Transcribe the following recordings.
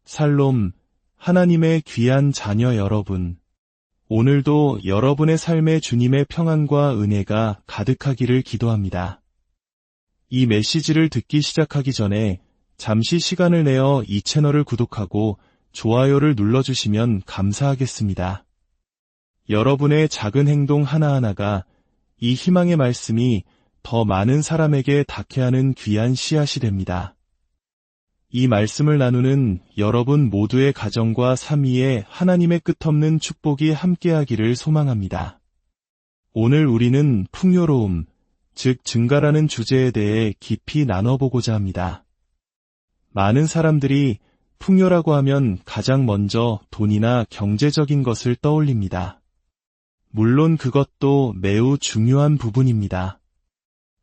샬롬, 하나님의 귀한 자녀 여러분. 오늘도 여러분의 삶에 주님의 평안과 은혜가 가득하기를 기도합니다. 이 메시지를 듣기 시작하기 전에 잠시 시간을 내어 이 채널을 구독하고 좋아요를 눌러주시면 감사하겠습니다. 여러분의 작은 행동 하나하나가 이 희망의 말씀이 더 많은 사람에게 닿게 하는 귀한 씨앗이 됩니다. 이 말씀을 나누는 여러분 모두의 가정과 삶 위에 하나님의 끝없는 축복이 함께하기를 소망합니다. 오늘 우리는 풍요로움, 즉 증가라는 주제에 대해 깊이 나눠보고자 합니다. 많은 사람들이 풍요라고 하면 가장 먼저 돈이나 경제적인 것을 떠올립니다. 물론 그것도 매우 중요한 부분입니다.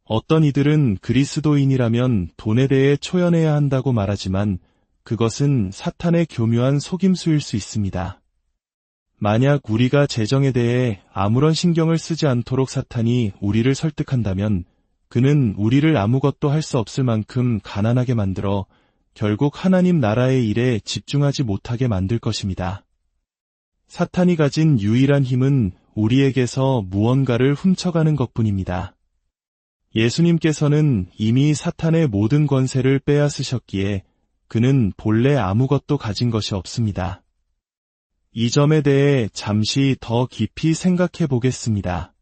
어떤 이들은 그리스도인이라면 돈에 대해 초연해야 한다고 말하지만 그것은 사탄의 교묘한 속임수일 수 있습니다. 만약 우리가 재정에 대해 아무런 신경을 쓰지 않도록 사탄이 우리를 설득한다면 그는 우리를 아무것도 할 수 없을 만큼 가난하게 만들어 결국 하나님 나라의 일에 집중하지 못하게 만들 것입니다. 사탄이 가진 유일한 힘은 우리에게서 무언가를 훔쳐가는 것뿐입니다. 예수님께서는 이미 사탄의 모든 권세를 빼앗으셨기에 그는 본래 아무것도 가진 것이 없습니다. 이 점에 대해 잠시 더 깊이 생각해 보겠습니다.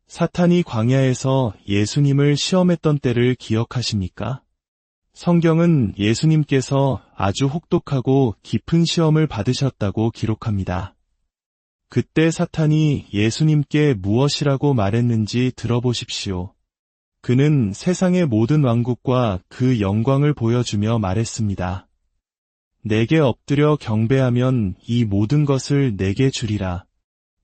사탄이 광야에서 예수님을 시험했던 때를 기억하십니까? 성경은 예수님께서 아주 혹독하고 깊은 시험을 받으셨다고 기록합니다. 그때 사탄이 예수님께 무엇이라고 말했는지 들어보십시오. 그는 세상의 모든 왕국과 그 영광을 보여주며 말했습니다. 내게 엎드려 경배하면 이 모든 것을 내게 주리라.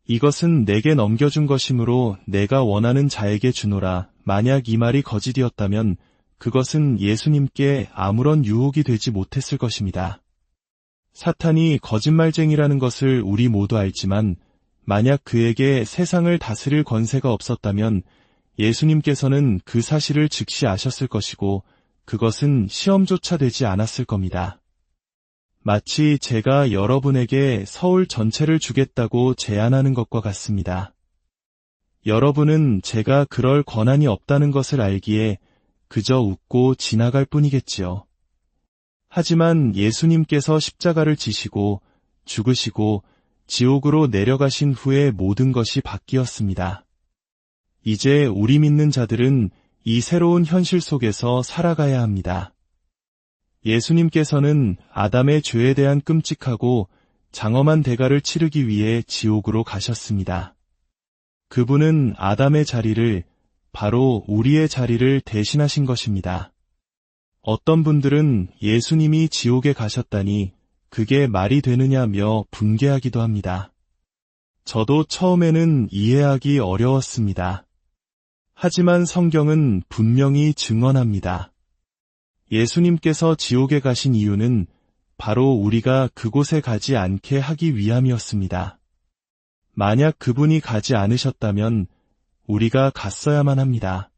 이것은 내게 넘겨준 것이므로 내가 원하는 자에게 주노라. 만약 이 말이 거짓이었다면 그것은 예수님께 아무런 유혹이 되지 못했을 것입니다. 사탄이 거짓말쟁이라는 것을 우리 모두 알지만 만약 그에게 세상을 다스릴 권세가 없었다면 예수님께서는 그 사실을 즉시 아셨을 것이고 그것은 시험조차 되지 않았을 겁니다. 마치 제가 여러분에게 서울 전체를 주겠다고 제안하는 것과 같습니다. 여러분은 제가 그럴 권한이 없다는 것을 알기에 그저 웃고 지나갈 뿐이겠지요. 하지만 예수님께서 십자가를 지시고 죽으시고 지옥으로 내려가신 후에 모든 것이 바뀌었습니다. 이제 우리 믿는 자들은 이 새로운 현실 속에서 살아가야 합니다. 예수님께서는 아담의 죄에 대한 끔찍하고 장엄한 대가를 치르기 위해 지옥으로 가셨습니다. 그분은 아담의 자리를, 바로 우리의 자리를 대신하신 것입니다. 어떤 분들은 예수님이 지옥에 가셨다니 그게 말이 되느냐며 분개하기도 합니다. 저도 처음에는 이해하기 어려웠습니다. 하지만 성경은 분명히 증언합니다. 예수님께서 지옥에 가신 이유는 바로 우리가 그곳에 가지 않게 하기 위함이었습니다. 만약 그분이 가지 않으셨다면 우리가 갔어야만 합니다.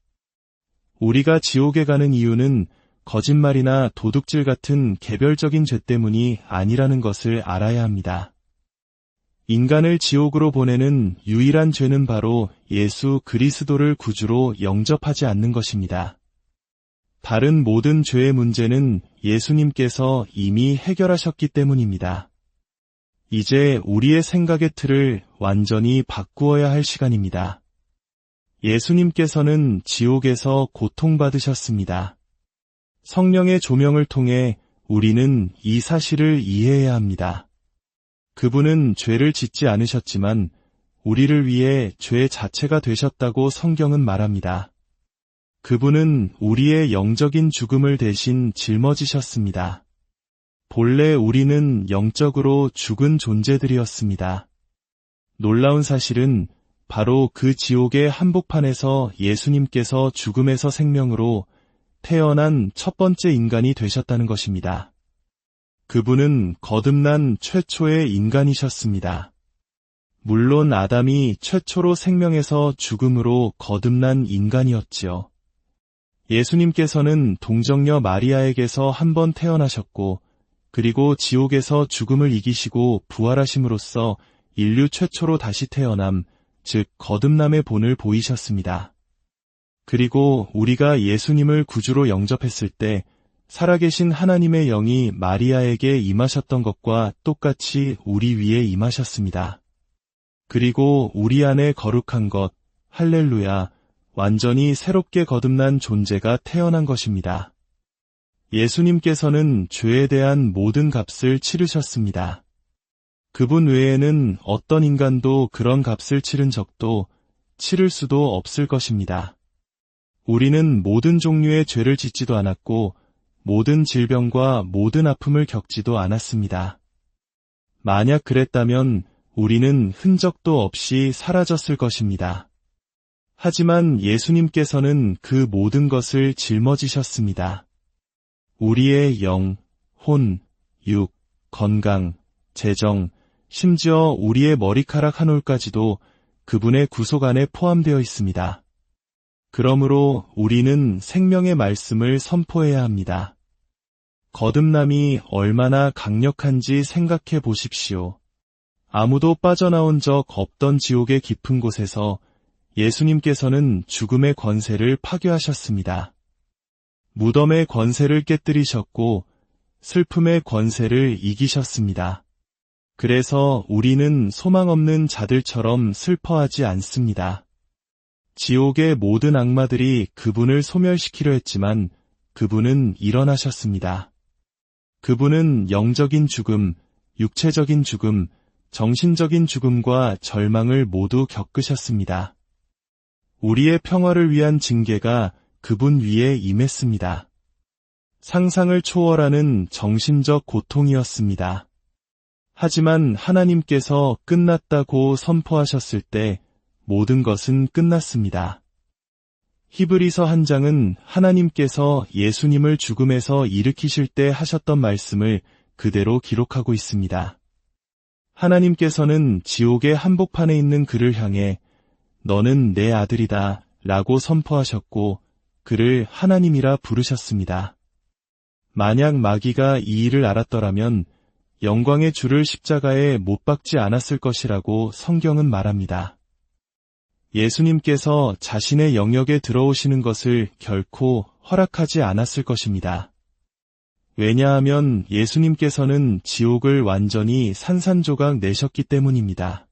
우리가 지옥에 가는 이유는 거짓말이나 도둑질 같은 개별적인 죄 때문이 아니라는 것을 알아야 합니다. 인간을 지옥으로 보내는 유일한 죄는 바로 예수 그리스도를 구주로 영접하지 않는 것입니다. 다른 모든 죄의 문제는 예수님께서 이미 해결하셨기 때문입니다. 이제 우리의 생각의 틀을 완전히 바꾸어야 할 시간입니다. 예수님께서는 지옥에서 고통받으셨습니다. 성령의 조명을 통해 우리는 이 사실을 이해해야 합니다. 그분은 죄를 짓지 않으셨지만 우리를 위해 죄 자체가 되셨다고 성경은 말합니다. 그분은 우리의 영적인 죽음을 대신 짊어지셨습니다. 본래 우리는 영적으로 죽은 존재들이었습니다. 놀라운 사실은 바로 그 지옥의 한복판에서 예수님께서 죽음에서 생명으로 태어난 첫 번째 인간이 되셨다는 것입니다. 그분은 거듭난 최초의 인간이셨습니다. 물론 아담이 최초로 생명에서 죽음으로 거듭난 인간이었지요. 예수님께서는 동정녀 마리아에게서 한 번 태어나셨고 그리고 지옥에서 죽음을 이기시고 부활하심으로써 인류 최초로 다시 태어남, 즉 거듭남의 본을 보이셨습니다. 그리고 우리가 예수님을 구주로 영접했을 때 살아계신 하나님의 영이 마리아에게 임하셨던 것과 똑같이 우리 위에 임하셨습니다. 그리고 우리 안에 거룩한 것, 할렐루야, 완전히 새롭게 거듭난 존재가 태어난 것입니다. 예수님께서는 죄에 대한 모든 값을 치르셨습니다. 그분 외에는 어떤 인간도 그런 값을 치른 적도 치를 수도 없을 것입니다. 우리는 모든 종류의 죄를 짓지도 않았고 모든 질병과 모든 아픔을 겪지도 않았습니다. 만약 그랬다면 우리는 흔적도 없이 사라졌을 것입니다. 하지만 예수님께서는 그 모든 것을 짊어지셨습니다. 우리의 영, 혼, 육, 건강, 재정, 심지어 우리의 머리카락 한 올까지도 그분의 구속 안에 포함되어 있습니다. 그러므로 우리는 생명의 말씀을 선포해야 합니다. 거듭남이 얼마나 강력한지 생각해 보십시오. 아무도 빠져나온 적 없던 지옥의 깊은 곳에서 예수님께서는 죽음의 권세를 파괴하셨습니다. 무덤의 권세를 깨뜨리셨고 슬픔의 권세를 이기셨습니다. 그래서 우리는 소망 없는 자들처럼 슬퍼하지 않습니다. 지옥의 모든 악마들이 그분을 소멸시키려 했지만 그분은 일어나셨습니다. 그분은 영적인 죽음, 육체적인 죽음, 정신적인 죽음과 절망을 모두 겪으셨습니다. 우리의 평화를 위한 징계가 그분 위에 임했습니다. 상상을 초월하는 정신적 고통이었습니다. 하지만 하나님께서 끝났다고 선포하셨을 때 모든 것은 끝났습니다. 히브리서 1장은 하나님께서 예수님을 죽음에서 일으키실 때 하셨던 말씀을 그대로 기록하고 있습니다. 하나님께서는 지옥의 한복판에 있는 그를 향해 너는 내 아들이다 라고 선포하셨고 그를 하나님이라 부르셨습니다. 만약 마귀가 이 일을 알았더라면 영광의 주를 십자가에 못 박지 않았을 것이라고 성경은 말합니다. 예수님께서 자신의 영역에 들어오시는 것을 결코 허락하지 않았을 것입니다. 왜냐하면 예수님께서는 지옥을 완전히 산산조각 내셨기 때문입니다.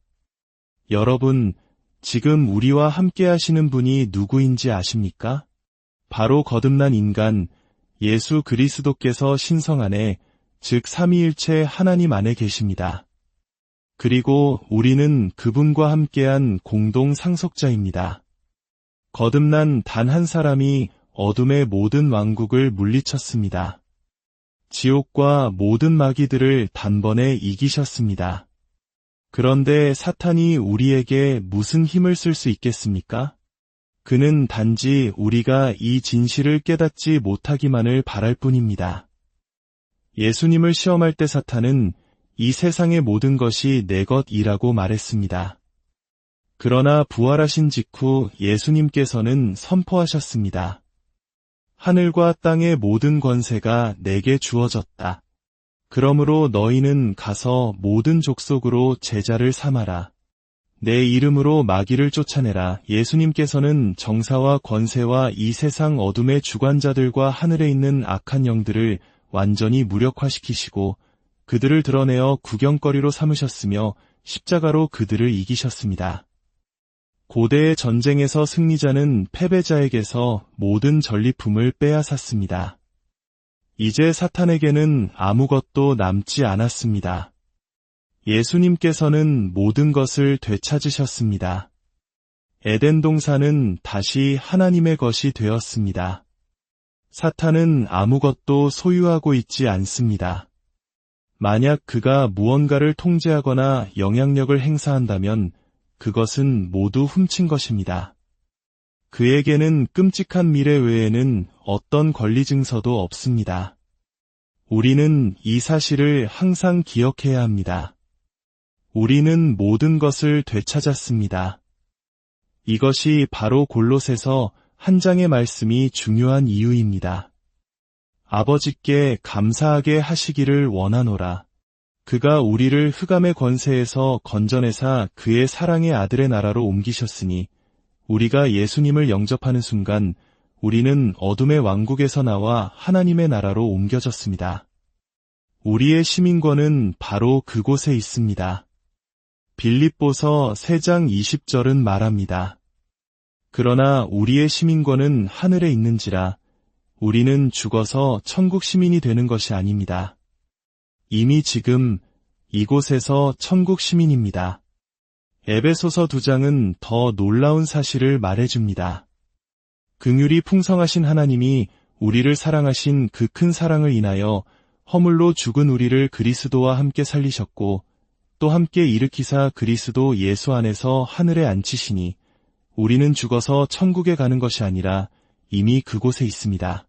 여러분, 지금 우리와 함께 하시는 분이 누구인지 아십니까? 바로 거듭난 인간, 예수 그리스도께서 신성 안에, 즉 삼위일체 하나님 안에 계십니다. 그리고 우리는 그분과 함께한 공동 상속자입니다. 거듭난 단 한 사람이 어둠의 모든 왕국을 물리쳤습니다. 지옥과 모든 마귀들을 단번에 이기셨습니다. 그런데 사탄이 우리에게 무슨 힘을 쓸 수 있겠습니까? 그는 단지 우리가 이 진실을 깨닫지 못하기만을 바랄 뿐입니다. 예수님을 시험할 때 사탄은 이 세상의 모든 것이 내 것이라고 말했습니다. 그러나 부활하신 직후 예수님께서는 선포하셨습니다. 하늘과 땅의 모든 권세가 내게 주어졌다. 그러므로 너희는 가서 모든 족속으로 제자를 삼아라. 내 이름으로 마귀를 쫓아내라. 예수님께서는 정사와 권세와 이 세상 어둠의 주관자들과 하늘에 있는 악한 영들을 완전히 무력화시키시고 그들을 드러내어 구경거리로 삼으셨으며 십자가로 그들을 이기셨습니다. 고대의 전쟁에서 승리자는 패배자에게서 모든 전리품을 빼앗았습니다. 이제 사탄에게는 아무것도 남지 않았습니다. 예수님께서는 모든 것을 되찾으셨습니다. 에덴 동산은 다시 하나님의 것이 되었습니다. 사탄은 아무것도 소유하고 있지 않습니다. 만약 그가 무언가를 통제하거나 영향력을 행사한다면 그것은 모두 훔친 것입니다. 그에게는 끔찍한 미래 외에는 어떤 권리 증서도 없습니다. 우리는 이 사실을 항상 기억해야 합니다. 우리는 모든 것을 되찾았습니다. 이것이 바로 골로새서 1장의 말씀이 중요한 이유입니다. 아버지께 감사하게 하시기를 원하노라. 그가 우리를 흑암의 권세에서 건져내사 그의 사랑의 아들의 나라로 옮기셨으니 우리가 예수님을 영접하는 순간 우리는 어둠의 왕국에서 나와 하나님의 나라로 옮겨졌습니다. 우리의 시민권은 바로 그곳에 있습니다. 빌립보서 3장 20절은 말합니다. 그러나 우리의 시민권은 하늘에 있는지라 우리는 죽어서 천국 시민이 되는 것이 아닙니다. 이미 지금 이곳에서 천국 시민입니다. 에베소서 2장은 더 놀라운 사실을 말해줍니다. 긍휼이 풍성하신 하나님이 우리를 사랑하신 그 큰 사랑을 인하여 허물로 죽은 우리를 그리스도와 함께 살리셨고 또 함께 일으키사 그리스도 예수 안에서 하늘에 앉히시니 우리는 죽어서 천국에 가는 것이 아니라 이미 그곳에 있습니다.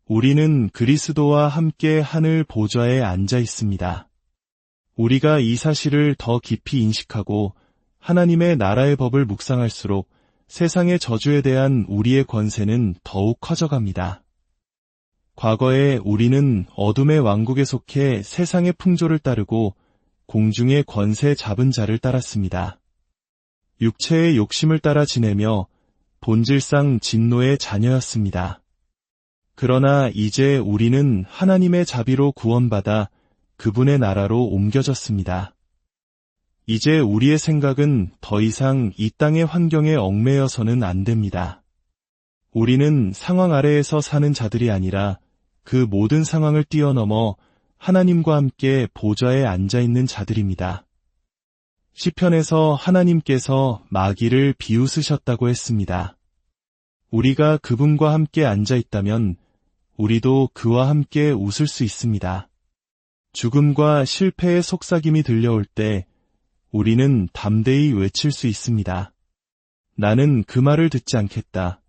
우리는 그리스도와 함께 하늘 보좌에 앉아 있습니다. 우리가 이 사실을 더 깊이 인식하고 하나님의 나라의 법을 묵상할수록 세상의 저주에 대한 우리의 권세는 더욱 커져갑니다. 과거에 우리는 어둠의 왕국에 속해 세상의 풍조를 따르고 공중의 권세 잡은 자를 따랐습니다. 육체의 욕심을 따라 지내며 본질상 진노의 자녀였습니다. 그러나 이제 우리는 하나님의 자비로 구원받아 그분의 나라로 옮겨졌습니다. 이제 우리의 생각은 더 이상 이 땅의 환경에 얽매여서는 안 됩니다. 우리는 상황 아래에서 사는 자들이 아니라 그 모든 상황을 뛰어넘어 하나님과 함께 보좌에 앉아있는 자들입니다. 시편에서 하나님께서 마귀를 비웃으셨다고 했습니다. 우리가 그분과 함께 앉아있다면 우리도 그와 함께 웃을 수 있습니다. 죽음과 실패의 속삭임이 들려올 때 우리는 담대히 외칠 수 있습니다. 나는 그 말을 듣지 않겠다.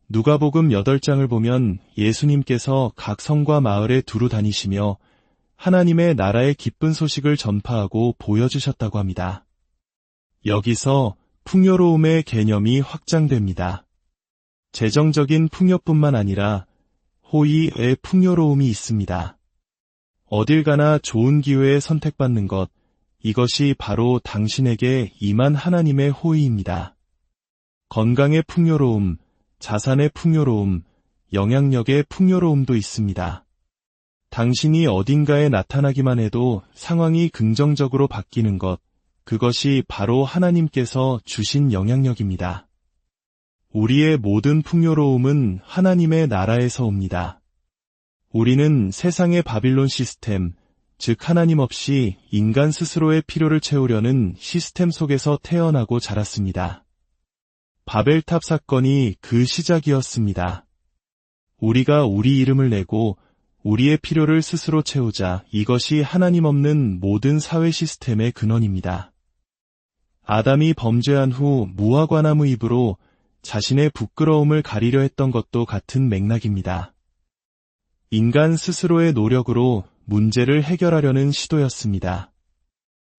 누가복음 8장을 보면 예수님께서 각 성과 마을에 두루 다니시며 하나님의 나라의 기쁜 소식을 전파하고 보여주셨다고 합니다. 여기서 풍요로움의 개념이 확장됩니다. 재정적인 풍요뿐만 아니라 호의의 풍요로움이 있습니다. 어딜 가나 좋은 기회에 선택받는 것, 이것이 바로 당신에게 임한 하나님의 호의입니다. 건강의 풍요로움, 자산의 풍요로움, 영향력의 풍요로움도 있습니다. 당신이 어딘가에 나타나기만 해도 상황이 긍정적으로 바뀌는 것, 그것이 바로 하나님께서 주신 영향력입니다. 우리의 모든 풍요로움은 하나님의 나라에서 옵니다. 우리는 세상의 바빌론 시스템, 즉 하나님 없이 인간 스스로의 필요를 채우려는 시스템 속에서 태어나고 자랐습니다. 바벨탑 사건이 그 시작이었습니다. 우리가 우리 이름을 내고 우리의 필요를 스스로 채우자, 이것이 하나님 없는 모든 사회 시스템의 근원입니다. 아담이 범죄한 후 무화과나무 잎으로 자신의 부끄러움을 가리려 했던 것도 같은 맥락입니다. 인간 스스로의 노력으로 문제를 해결하려는 시도였습니다.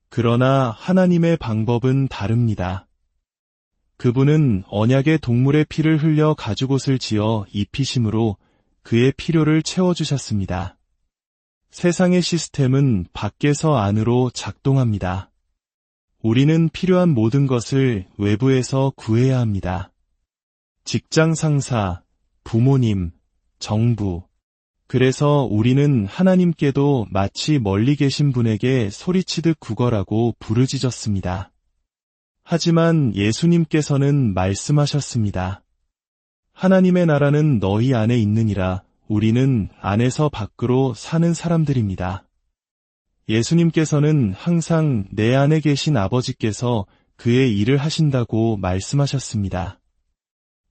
그러나 하나님의 방법은 다릅니다. 그분은 언약의 동물의 피를 흘려 가죽옷을 지어 입히심으로 그의 필요를 채워주셨습니다. 세상의 시스템은 밖에서 안으로 작동합니다. 우리는 필요한 모든 것을 외부에서 구해야 합니다. 직장 상사, 부모님, 정부. 그래서 우리는 하나님께도 마치 멀리 계신 분에게 소리치듯 구걸하고 부르짖었습니다. 하지만 예수님께서는 말씀하셨습니다. 하나님의 나라는 너희 안에 있느니라. 우리는 안에서 밖으로 사는 사람들입니다. 예수님께서는 항상 내 안에 계신 아버지께서 그의 일을 하신다고 말씀하셨습니다.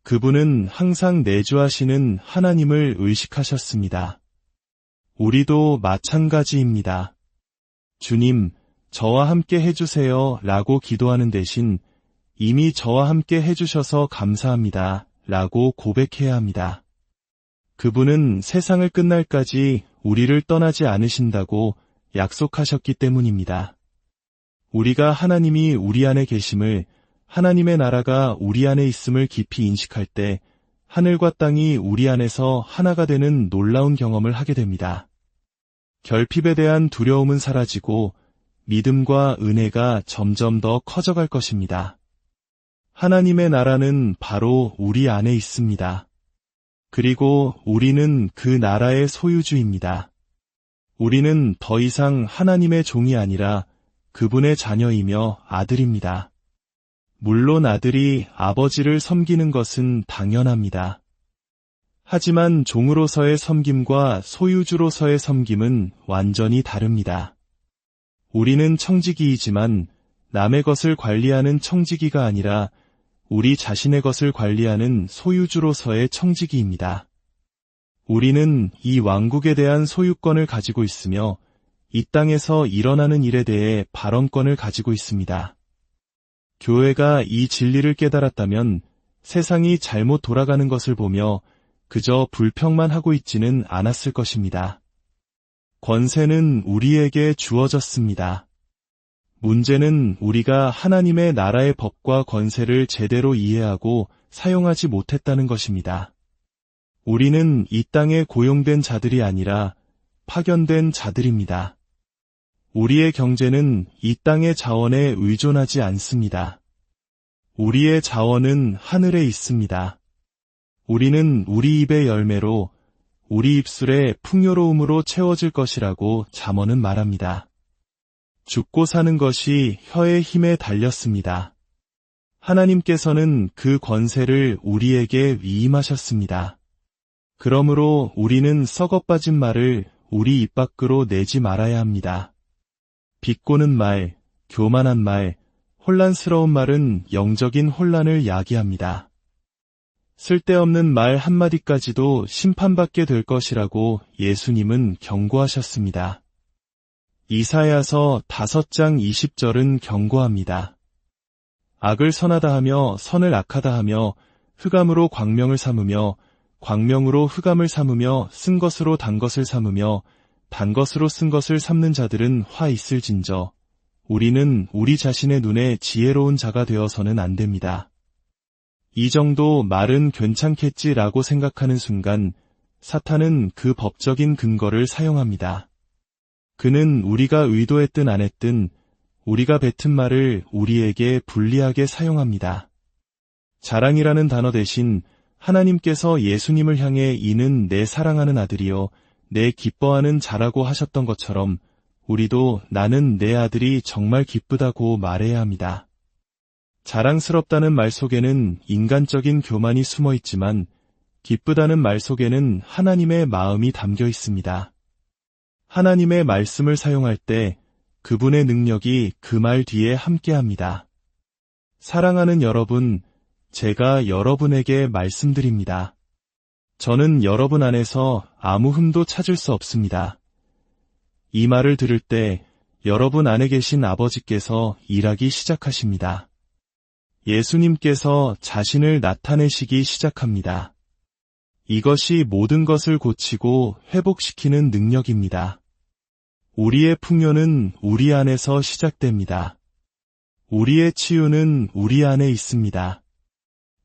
그분은 항상 내주하시는 하나님을 의식하셨습니다. 우리도 마찬가지입니다. 주님, 저와 함께 해주세요 라고 기도하는 대신 이미 저와 함께 해주셔서 감사합니다 라고 고백해야 합니다. 그분은 세상을 끝날까지 우리를 떠나지 않으신다고 약속하셨기 때문입니다. 우리가 하나님이 우리 안에 계심을, 하나님의 나라가 우리 안에 있음을 깊이 인식할 때 하늘과 땅이 우리 안에서 하나가 되는 놀라운 경험을 하게 됩니다. 결핍에 대한 두려움은 사라지고 믿음과 은혜가 점점 더 커져갈 것입니다. 하나님의 나라는 바로 우리 안에 있습니다. 그리고 우리는 그 나라의 소유주입니다. 우리는 더 이상 하나님의 종이 아니라 그분의 자녀이며 아들입니다. 물론 아들이 아버지를 섬기는 것은 당연합니다. 하지만 종으로서의 섬김과 소유주로서의 섬김은 완전히 다릅니다. 우리는 청지기이지만 남의 것을 관리하는 청지기가 아니라 우리 자신의 것을 관리하는 소유주로서의 청지기입니다. 우리는 이 왕국에 대한 소유권을 가지고 있으며 이 땅에서 일어나는 일에 대해 발언권을 가지고 있습니다. 교회가 이 진리를 깨달았다면 세상이 잘못 돌아가는 것을 보며 그저 불평만 하고 있지는 않았을 것입니다. 권세는 우리에게 주어졌습니다. 문제는 우리가 하나님의 나라의 법과 권세를 제대로 이해하고 사용하지 못했다는 것입니다. 우리는 이 땅에 고용된 자들이 아니라 파견된 자들입니다. 우리의 경제는 이 땅의 자원에 의존하지 않습니다. 우리의 자원은 하늘에 있습니다. 우리는 우리 입의 열매로 우리 입술의 풍요로움으로 채워질 것이라고 잠언은 말합니다. 죽고 사는 것이 혀의 힘에 달렸습니다. 하나님께서는 그 권세를 우리에게 위임하셨습니다. 그러므로 우리는 썩어빠진 말을 우리 입 밖으로 내지 말아야 합니다. 비꼬는 말, 교만한 말, 혼란스러운 말은 영적인 혼란을 야기합니다. 쓸데없는 말 한마디까지도 심판받게 될 것이라고 예수님은 경고하셨습니다. 이사야서 5장 20절은 경고합니다. 악을 선하다 하며 선을 악하다 하며 흑암으로 광명을 삼으며 광명으로 흑암을 삼으며 쓴 것으로 단 것을 삼으며 단 것으로 쓴 것을 삼는 자들은 화 있을진저 우리는 우리 자신의 눈에 지혜로운 자가 되어서는 안 됩니다. 이 정도 말은 괜찮겠지라고 생각하는 순간 사탄은 그 법적인 근거를 사용합니다. 그는 우리가 의도했든 안 했든 우리가 뱉은 말을 우리에게 불리하게 사용합니다. 자랑이라는 단어 대신 하나님께서 예수님을 향해 이는 내 사랑하는 아들이요 내 기뻐하는 자라고 하셨던 것처럼 우리도 나는 내 아들이 정말 기쁘다고 말해야 합니다. 자랑스럽다는 말 속에는 인간적인 교만이 숨어 있지만 기쁘다는 말 속에는 하나님의 마음이 담겨 있습니다. 하나님의 말씀을 사용할 때 그분의 능력이 그 말 뒤에 함께합니다. 사랑하는 여러분, 제가 여러분에게 말씀드립니다. 저는 여러분 안에서 아무 흠도 찾을 수 없습니다. 이 말을 들을 때 여러분 안에 계신 아버지께서 일하기 시작하십니다. 예수님께서 자신을 나타내시기 시작합니다. 이것이 모든 것을 고치고 회복시키는 능력입니다. 우리의 풍요는 우리 안에서 시작됩니다. 우리의 치유는 우리 안에 있습니다.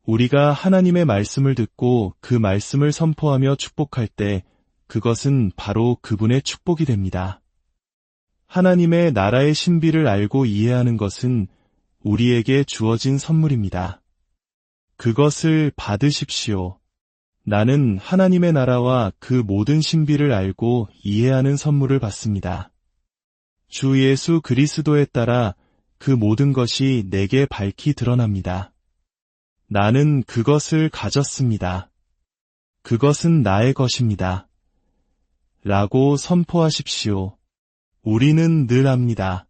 우리가 하나님의 말씀을 듣고 그 말씀을 선포하며 축복할 때 그것은 바로 그분의 축복이 됩니다. 하나님의 나라의 신비를 알고 이해하는 것은 우리에게 주어진 선물입니다. 그것을 받으십시오. 나는 하나님의 나라와 그 모든 신비를 알고 이해하는 선물을 받습니다. 주 예수 그리스도에 따라 그 모든 것이 내게 밝히 드러납니다. 나는 그것을 가졌습니다. 그것은 나의 것입니다. 라고 선포하십시오. 우리는 늘 압니다.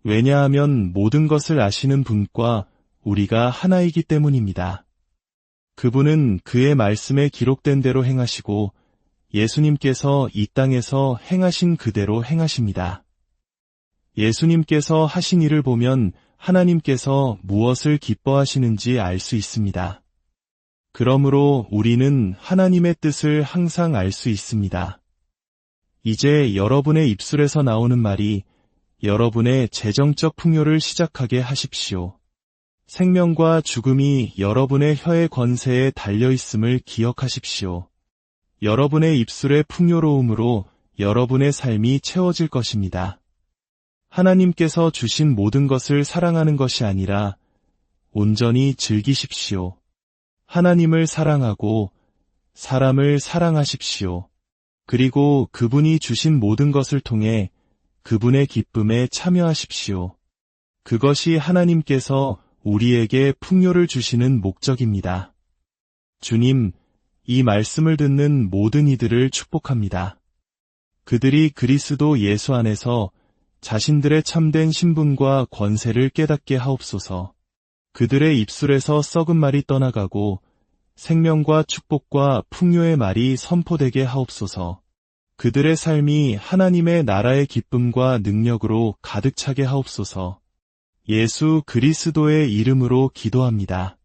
왜냐하면 모든 것을 아시는 분과 우리가 하나이기 때문입니다. 그분은 그의 말씀에 기록된 대로 행하시고 예수님께서 이 땅에서 행하신 그대로 행하십니다. 예수님께서 하신 일을 보면 하나님께서 무엇을 기뻐하시는지 알 수 있습니다. 그러므로 우리는 하나님의 뜻을 항상 알 수 있습니다. 이제 여러분의 입술에서 나오는 말이 여러분의 재정적 풍요를 시작하게 하십시오. 생명과 죽음이 여러분의 혀의 권세에 달려 있음을 기억하십시오. 여러분의 입술의 풍요로움으로 여러분의 삶이 채워질 것입니다. 하나님께서 주신 모든 것을 사랑하는 것이 아니라 온전히 즐기십시오. 하나님을 사랑하고 사람을 사랑하십시오. 그리고 그분이 주신 모든 것을 통해 그분의 기쁨에 참여하십시오. 그것이 하나님께서 우리에게 풍요를 주시는 목적입니다. 주님, 이 말씀을 듣는 모든 이들을 축복합니다. 그들이 그리스도 예수 안에서 자신들의 참된 신분과 권세를 깨닫게 하옵소서. 그들의 입술에서 썩은 말이 떠나가고 생명과 축복과 풍요의 말이 선포되게 하옵소서. 그들의 삶이 하나님의 나라의 기쁨과 능력으로 가득 차게 하옵소서. 예수 그리스도의 이름으로 기도합니다.